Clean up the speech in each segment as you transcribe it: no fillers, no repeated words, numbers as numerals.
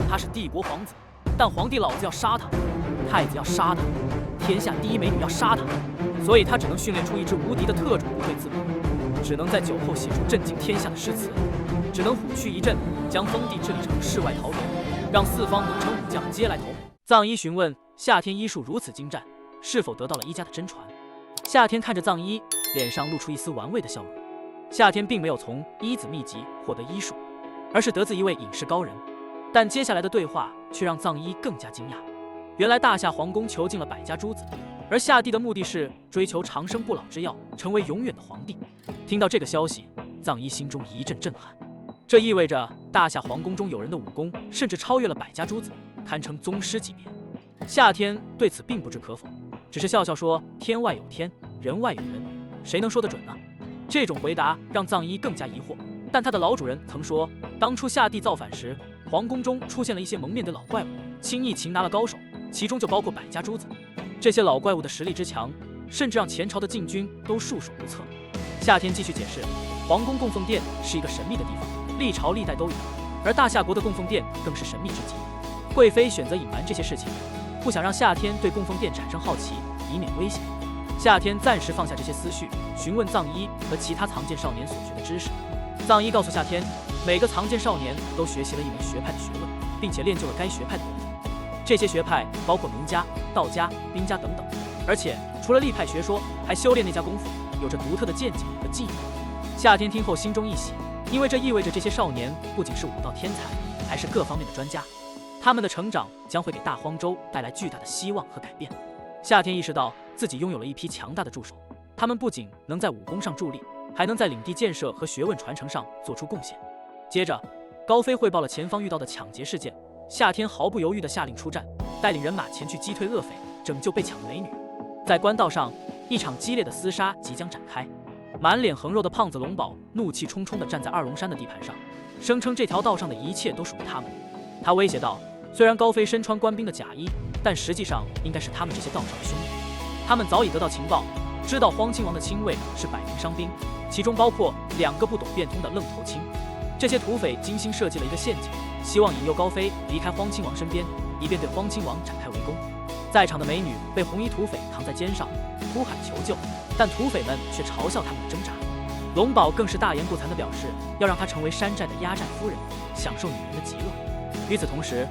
他是帝国皇子，但皇帝老子要杀他，太子要杀他，天下第一美女要杀他，所以他只能训练出一支无敌的特种部队自保，只能在酒后写出震惊天下的诗词，只能虎躯一震，将封地治理成世外桃源，让四方能臣武将皆来投。藏医询问夏天医术如此精湛，是否得到了医家的真传？夏天看着藏医，脸上露出一丝玩味的笑容。夏天并没有从医子秘籍获得医术，而是得自一位隐士高人。但接下来的对话却让藏医更加惊讶。原来大夏皇宫囚禁了百家诸子，而夏帝的目的是追求长生不老之药，成为永远的皇帝。听到这个消息，藏医心中一阵震撼。这意味着大夏皇宫中有人的武功甚至超越了百家诸子，堪称宗师级别。夏天对此并不置可否，只是笑笑说：“天外有天，人外有人，谁能说得准呢？”这种回答让藏医更加疑惑。但他的老主人曾说，当初夏帝造反时，皇宫中出现了一些蒙面的老怪物，轻易擒拿了高手，其中就包括百家诸子。这些老怪物的实力之强，甚至让前朝的禁军都束手无策。夏天继续解释，皇宫供奉殿是一个神秘的地方，历朝历代都有，而大夏国的供奉殿更是神秘之极。贵妃选择隐瞒这些事情，不想让夏天对供奉殿产生好奇，以免危险。夏天暂时放下这些思绪，询问藏医和其他藏剑少年所学的知识。藏医告诉夏天，每个藏剑少年都学习了一门学派的学问，并且练就了该学派的功夫。这些学派包括农家、道家、兵家等等，而且除了历派学说，还修炼那家功夫，有着独特的见解和技艺。夏天听后心中一喜，因为这意味着这些少年不仅是武道天才，还是各方面的专家。他们的成长将会给大荒州带来巨大的希望和改变。夏天意识到自己拥有了一批强大的助手，他们不仅能在武功上助力，还能在领地建设和学问传承上做出贡献。接着，高飞汇报了前方遇到的抢劫事件，夏天毫不犹豫地下令出战，带领人马前去击退恶匪，拯救被抢的美女。在官道上，一场激烈的厮杀即将展开。满脸横肉的胖子龙宝怒气冲冲地站在二龙山的地盘上，声称这条道上的一切都属于他们。他威胁道，虽然高飞身穿官兵的假衣，但实际上应该是他们这些道上的兄弟。他们早已得到情报，知道荒亲王的亲卫是100名伤兵，其中包括2个不懂变通的愣头青。这些土匪精心设计了一个陷阱，希望引诱高飞离开荒亲王身边，以便对荒亲王展开围攻。在场的美女被红衣土匪扛在肩上，呼喊求救，但土匪们却嘲笑他们的挣扎。龙宝更是大言不惭地表示，要让他成为山寨的压寨夫人，享受女人的极乐。与此同时，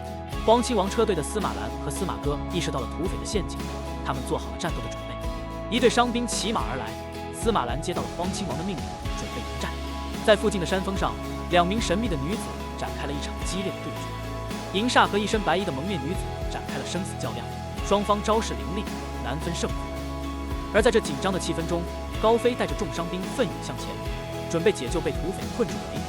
荒亲王车队的司马兰和司马哥意识到了土匪的陷阱，他们做好了战斗的准备。一队伤兵骑马而来，司马兰接到了荒亲王的命令，准备迎战。在附近的山峰上，2名神秘的女子展开了一场激烈的对决。银煞和一身白衣的蒙面女子展开了生死较量，双方招式凌厉，难分胜负。而在这紧张的气氛中，高飞带着众伤兵奋勇向前，准备解救被土匪困住的美女。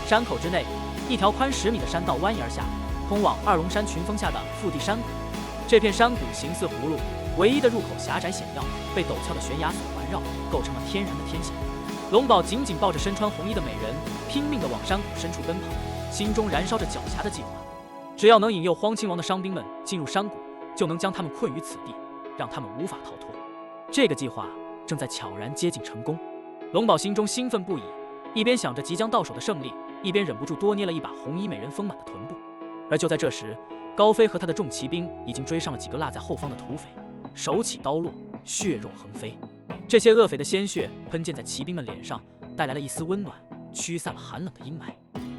山口之内，一条宽10米的山道蜿蜒而下，通往二龙山群峰下的腹地山谷。这片山谷形似葫芦，唯一的入口狭窄险要，被陡峭的悬崖所环绕，构成了天然的天险。龙宝紧紧抱着身穿红衣的美人，拼命地往山谷深处奔跑，心中燃烧着狡黠的计划。只要能引诱荒亲王的伤兵们进入山谷，就能将他们困于此地，让他们无法逃脱。这个计划正在悄然接近成功。龙宝心中兴奋不已，一边想着即将到手的胜利，一边忍不住多捏了一把红衣美人丰满的臀部。而就在这时，高飞和他的众骑兵已经追上了几个落在后方的土匪，手起刀落，血肉横飞。这些恶匪的鲜血喷溅在骑兵们脸上，带来了一丝温暖，驱散了寒冷的阴霾。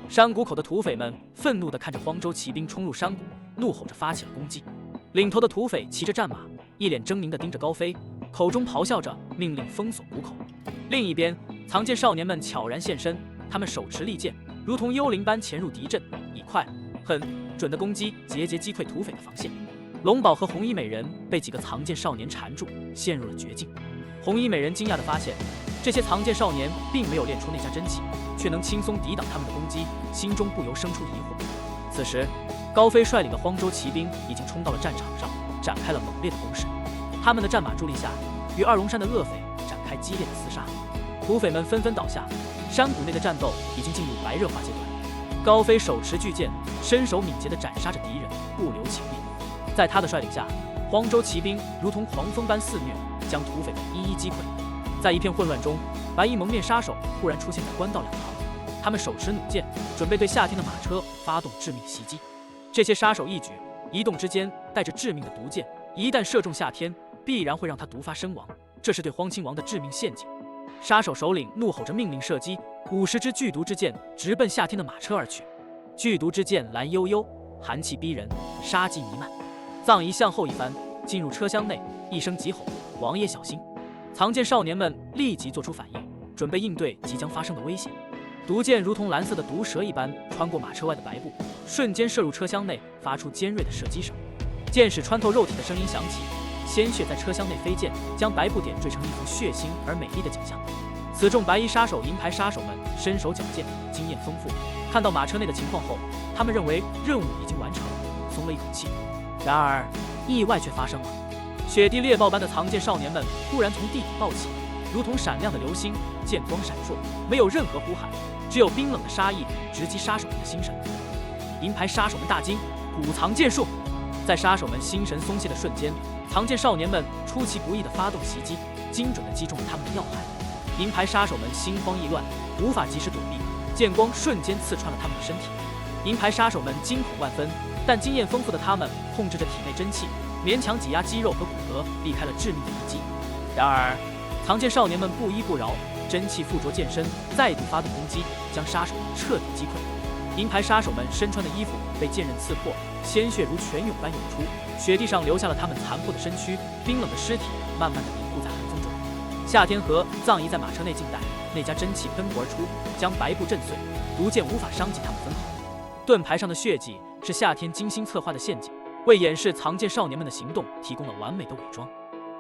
山谷口的土匪们愤怒地看着荒州骑兵冲入山谷，怒吼着发起了攻击。领头的土匪骑着战马，一脸狰狞地盯着高飞，口中咆哮着命令封锁谷口。另一边，藏剑少年们悄然现身，他们手持利剑，如同幽灵般潜入敌阵，以快、狠、准的攻击节节击溃土匪的防线。龙宝和红衣美人被几个藏剑少年缠住，陷入了绝境。红衣美人惊讶地发现，这些藏剑少年并没有练出那家真气，却能轻松抵挡他们的攻击，心中不由生出疑惑。此时，高飞率领的荒州骑兵已经冲到了战场上，展开了猛烈的攻势。他们的战马助力下，与二龙山的恶匪展开激烈的厮杀。土匪们纷纷倒下，山谷内的战斗已经进入白热化阶段。高飞手持巨剑，身手敏捷地斩杀着敌人，不留情面。在他的率领下，荒州骑兵如同狂风般肆虐，将土匪们一一击溃。在一片混乱中，白衣蒙面杀手忽然出现在官道两旁，他们手持弩箭，准备对夏天的马车发动致命袭击。这些杀手一举一动之间带着致命的毒箭，一旦射中夏天，必然会让他毒发身亡。这是对荒亲王的致命陷阱。杀手首领怒吼着命令射击50支剧毒之箭，直奔夏天的马车而去。剧毒之箭蓝幽幽，寒气逼人，杀机弥漫。藏仪向后一翻，进入车厢内，一声急吼：“王爷小心！”藏剑少年们立即做出反应，准备应对即将发生的危险。毒箭如同蓝色的毒蛇一般穿过马车外的白布，瞬间射入车厢内，发出尖锐的射击声。箭矢穿透肉体的声音响起，鲜血在车厢内飞溅，将白布点缀成一幅血腥而美丽的景象。此众白衣杀手、银牌杀手们身手矫健，经验丰富。看到马车内的情况后，他们认为任务已经完成，松了一口气。然而，意外却发生了。雪地猎豹般的藏剑少年们突然从地底爆起，如同闪亮的流星，剑光闪烁，没有任何呼喊，只有冰冷的杀意直击杀手们的心神。银牌杀手们大惊，古藏剑术！在杀手们心神松懈的瞬间，藏剑少年们出其不意地发动袭击，精准地击中了他们的要害。银牌杀手们心慌意乱，无法及时躲避，剑光瞬间刺穿了他们的身体。银牌杀手们惊恐万分，但经验丰富的他们控制着体内真气，勉强挤压肌肉和骨骼，避开了致命的一击。然而，藏剑少年们不依不饶，真气附着剑身，再度发动攻击，将杀手们彻底击溃。银牌杀手们身穿的衣服被剑刃刺破，鲜血如泉涌般涌出，雪地上留下了他们残破的身躯，冰冷的尸体慢慢地凝固在寒风中。夏天和藏仪在马车内静待，那家真气喷薄而出，将白布震碎，毒箭无法伤及他们分毫。盾牌上的血迹是夏天精心策划的陷阱，为掩饰藏剑少年们的行动提供了完美的伪装。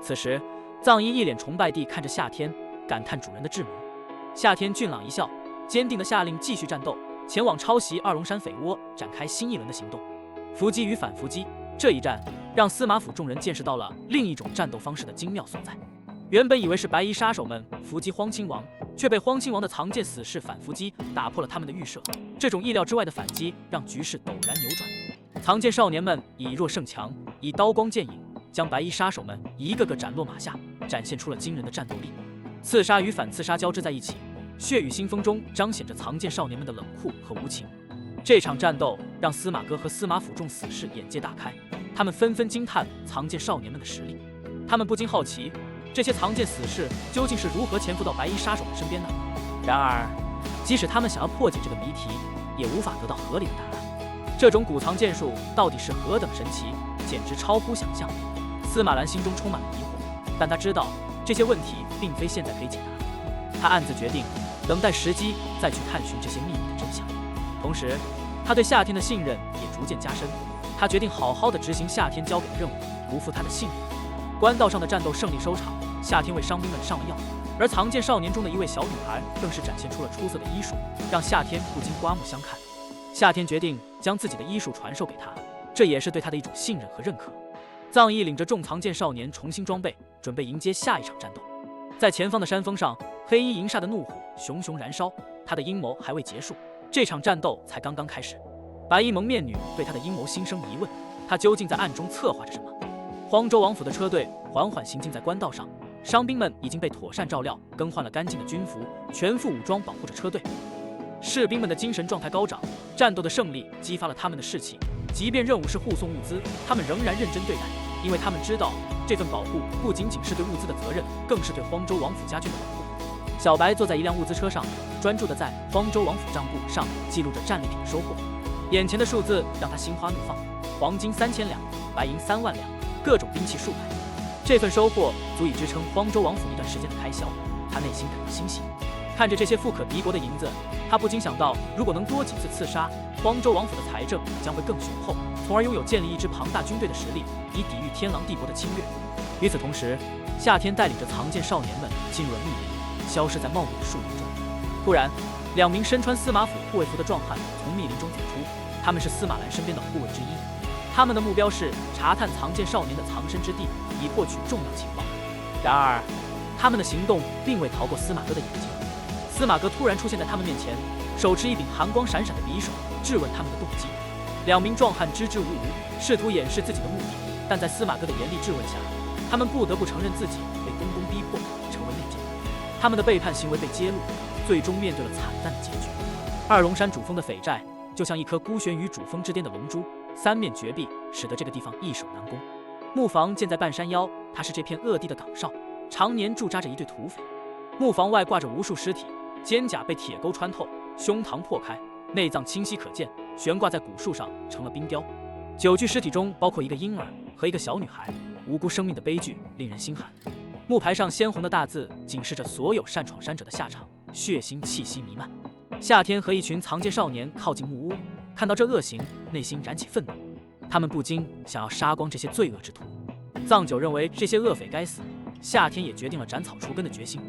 此时，藏仪一脸崇拜地看着夏天，感叹主人的智谋。夏天俊朗一笑，坚定地下令继续战斗，前往抄袭二龙山匪窝，展开新一轮的行动。伏击与反伏击，这一战让司马府众人见识到了另一种战斗方式的精妙所在。原本以为是白衣杀手们伏击荒亲王，却被荒亲王的藏剑死士反伏击打破了他们的预设。这种意料之外的反击让局势陡然扭转。藏剑少年们以弱胜强，以刀光剑影将白衣杀手们一个个斩落马下，展现出了惊人的战斗力。刺杀与反刺杀交织在一起，血雨腥风中彰显着藏剑少年们的冷酷和无情。这场战斗让司马哥和司马府众死士眼界大开，他们纷纷惊叹藏剑少年们的实力。他们不禁好奇，这些藏剑死士究竟是如何潜伏到白衣杀手们身边的？然而，即使他们想要破解这个谜题，也无法得到合理的答案。这种古藏剑术到底是何等神奇，简直超乎想象。司马兰心中充满了疑惑，但他知道这些问题并非现在可以解答。他暗自决定，等待时机再去探寻这些秘密的真相。同时，他对夏天的信任也逐渐加深。他决定好好的执行夏天交给的任务，不负他的信任。官道上的战斗胜利收场，夏天为伤兵们上了药，而藏剑少年中的一位小女孩更是展现出了出色的医术，让夏天不禁刮目相看。夏天决定将自己的医术传授给他，这也是对他的一种信任和认可。藏羿领着众藏剑少年重新装备，准备迎接下一场战斗。在前方的山峰上，黑衣银煞的怒火熊熊燃烧，他的阴谋还未结束，这场战斗才刚刚开始。白衣蒙面女对他的阴谋心生疑问，他究竟在暗中策划着什么？荒州王府的车队缓缓行进在官道上，伤兵们已经被妥善照料，更换了干净的军服，全副武装保护着车队。士兵们的精神状态高涨，战斗的胜利激发了他们的士气，即便任务是护送物资，他们仍然认真对待，因为他们知道这份保护不仅仅是对物资的责任，更是对荒州王府家眷的保护。小白坐在一辆物资车上，专注地在荒州王府账簿上记录着战利品的收获，眼前的数字让他心花怒放，黄金3000两，白银3万两，各种兵器数百。这份收获足以支撑荒州王府一段时间的开销，他内心感到欣喜。看着这些富可敌国的银子，他不禁想到，如果能多几次刺杀，荒州王府的财政将会更雄厚，从而拥有建立一支庞大军队的实力，以抵御天狼帝国的侵略。与此同时，夏天带领着藏剑少年们进入了密林，消失在茂密的树林中。突然，2名身穿司马府护卫服的壮汉从密林中走出，他们是司马兰身边的护卫之一。他们的目标是查探藏剑少年的藏身之地，以获取重要情报。然而，他们的行动并未逃过司马哥的眼睛。司马哥突然出现在他们面前，手持一柄寒光闪闪的匕首，质问他们的动机。2名壮汉支支吾吾，试图掩饰自己的目的，但在司马哥的严厉质问下，他们不得不承认自己被东宫逼迫，成为内奸。他们的背叛行为被揭露，最终面对了惨淡的结局。二龙山主峰的匪寨就像一颗孤悬于主峰之巅的龙珠，三面绝壁，使得这个地方易守难攻。木房建在半山腰，它是这片恶地的岗哨，常年驻扎着一队土匪。木房外挂着无数尸体，肩胛被铁钩穿透，胸膛破开，内脏清晰可见，悬挂在古树上，成了冰雕。9具尸体中包括一个婴儿和一个小女孩，无辜生命的悲剧令人心寒。木牌上鲜红的大字警示着所有擅闯山者的下场，血腥气息弥漫。夏天和一群藏奸少年靠近木屋，看到这恶行，内心燃起愤怒，他们不禁想要杀光这些罪恶之徒。藏九认为这些恶匪该死，夏天也决定了斩草除根的决心。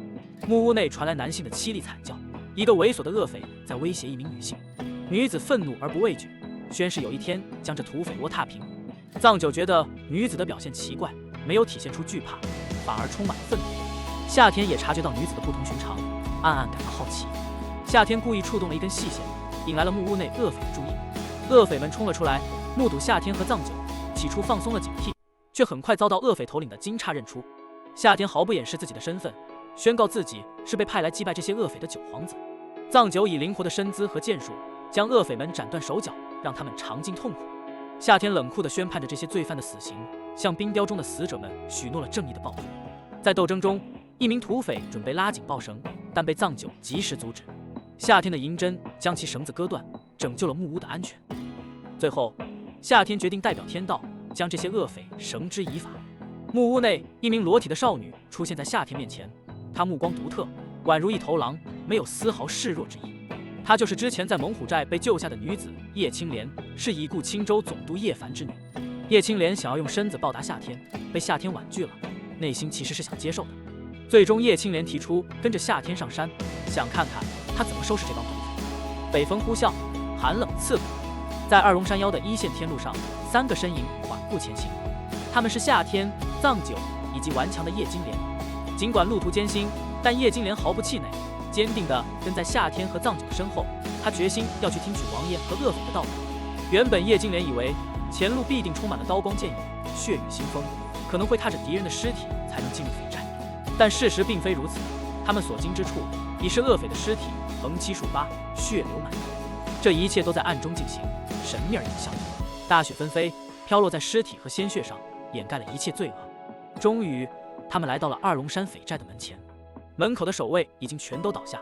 木屋内传来男性的凄厉惨叫，一个猥琐的恶匪在威胁一名女性。女子愤怒而不畏惧，宣誓有一天将这土匪窝踏平。藏九觉得女子的表现奇怪，没有体现出惧怕，反而充满了愤怒。夏天也察觉到女子的不同寻常，暗暗感到好奇。夏天故意触动了一根细线，引来了木屋内恶匪的注意。恶匪们冲了出来，目睹夏天和藏九，起初放松了警惕，却很快遭到恶匪头领的惊诧认出。夏天毫不掩饰自己的身份，宣告自己是被派来击败这些恶匪的九皇子。藏九以灵活的身姿和剑术，将恶匪们斩断手脚，让他们尝尽痛苦。夏天冷酷地宣判着这些罪犯的死刑，向冰雕中的死者们许诺了正义的报复。在斗争中，一名土匪准备拉紧抱绳，但被藏九及时阻止。夏天的银针将其绳子割断，拯救了木屋的安全。最后，夏天决定代表天道，将这些恶匪绳之以法。木屋内，一名裸体的少女出现在夏天面前，她目光独特，宛如一头狼，没有丝毫示弱之意。她就是之前在猛虎寨被救下的女子叶青莲，是已故青州总督叶凡之女。叶青莲想要用身子报答夏天，被夏天婉拒了，内心其实是想接受的。最终，叶青莲提出跟着夏天上山，想看看他怎么收拾这帮土匪。北风呼啸，寒冷刺骨，在二龙山腰的一线天路上，3个身影缓步前行。他们是夏天、藏九以及顽强的叶金莲。尽管路途艰辛，但叶金莲毫不气馁，坚定地跟在夏天和藏九身后。他决心要去听取王爷和恶匪的道理。原本叶金莲以为前路必定充满了刀光剑影、血雨腥风，可能会踏着敌人的尸体才能进入匪寨。但事实并非如此，他们所经之处已是恶匪的尸体横七竖八，血流满地。这一切都在暗中进行，神秘而有效。大雪纷飞，飘落在尸体和鲜血上，掩盖了一切罪恶。终于，他们来到了二龙山匪寨的门前，门口的守卫已经全都倒下，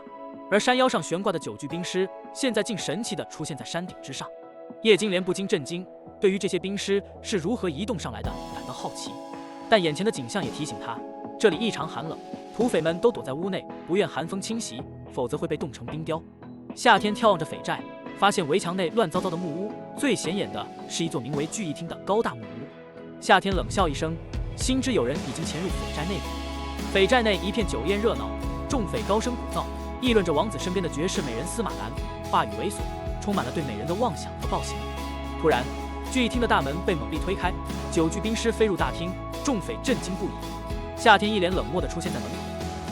而山腰上悬挂的9具冰尸，现在竟神奇地出现在山顶之上。叶金莲不禁震惊，对于这些冰尸是如何移动上来的感到好奇，但眼前的景象也提醒他，这里异常寒冷，土匪们都躲在屋内，不愿寒风侵袭，否则会被冻成冰雕。夏天眺望着匪寨，发现围墙内乱糟糟的木屋，最显眼的是一座名为聚义厅的高大木屋。夏天冷笑一声，心知有人已经潜入匪寨内部。匪寨内一片酒宴热闹，众匪高声鼓噪，议论着王子身边的绝世美人司马兰，话语猥琐，充满了对美人的妄想和暴行。突然，聚义厅的大门被猛力推开，9具冰尸飞入大厅，众匪震惊不已。夏天一脸冷漠地出现在门口，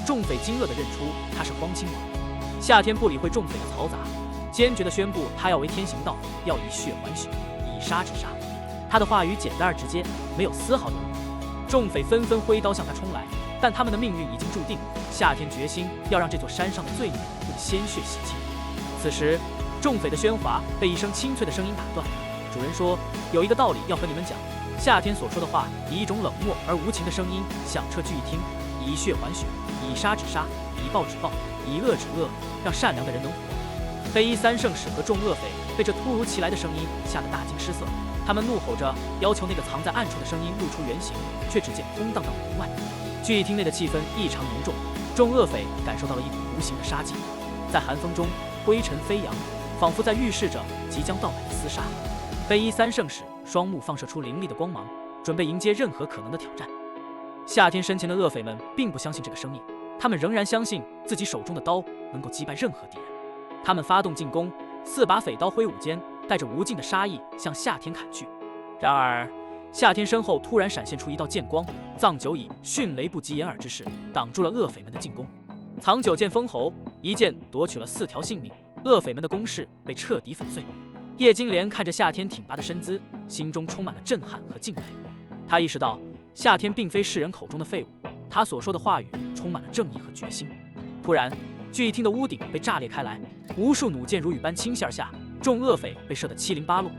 众匪惊愕地认出他是荒亲王。夏天不理会众匪的嘈杂，坚决地宣布他要为天行道，要以血还血，以杀止杀。他的话语简单而直接，没有丝毫犹豫。众匪纷纷挥刀向他冲来，但他们的命运已经注定。夏天决心要让这座山上的罪孽用鲜血洗清。此时，众匪的喧哗被一声清脆的声音打断。主人说，有一个道理要和你们讲。夏天所说的话以一种冷漠而无情的声音响彻聚义厅，以血还血，以杀止杀，以暴止暴，以恶止恶，让善良的人能活。黑衣3圣使和众恶匪被这突如其来的声音吓得大惊失色，他们怒吼着要求那个藏在暗处的声音露出原形，却只见空荡荡的门外。聚义厅内的气氛异常浓重，众恶匪感受到了一股无形的杀气，在寒风中灰尘飞扬，仿佛在预示着即将到来的厮杀。黑衣3圣使双目放射出凌厉的光芒，准备迎接任何可能的挑战。夏天身前的恶匪们并不相信这个声音，他们仍然相信自己手中的刀能够击败任何敌人。他们发动进攻，4把匪刀挥舞间，带着无尽的杀意向夏天砍去。然而，夏天身后突然闪现出一道剑光，藏九以迅雷不及掩耳之势挡住了恶匪们的进攻。藏九剑封喉，一剑夺取了4条性命，恶匪们的攻势被彻底粉碎。叶金莲看着夏天挺拔的身姿，心中充满了震撼和敬佩。他意识到夏天并非世人口中的废物，他所说的话语充满了正义和决心。突然，聚义厅的屋顶被炸裂开来，无数弩箭如雨般倾泻而下，众恶匪被射得七零八落。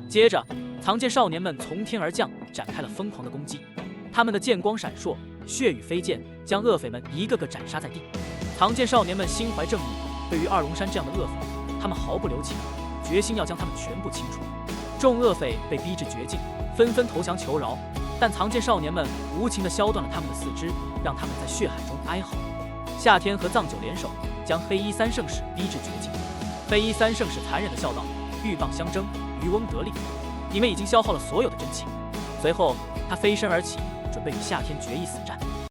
接着，藏剑少年们从天而降，展开了疯狂的攻击。他们的剑光闪烁，血雨飞溅，将恶匪们一个个斩杀在地。藏剑少年们心怀正义，对于二龙山这样的恶匪，他们毫不留情，决心要将他们全部清除。众恶匪被逼至绝境，纷纷投降求饶，但藏剑少年们无情地削断了他们的四肢，让他们在血海中哀嚎。夏天和藏九联手，将黑衣三圣使逼至绝境。黑衣三圣使残忍地笑道：“鹬蚌相争，渔翁得利，你们已经消耗了所有的真气。”随后，他飞身而起，准备与夏天决一死战。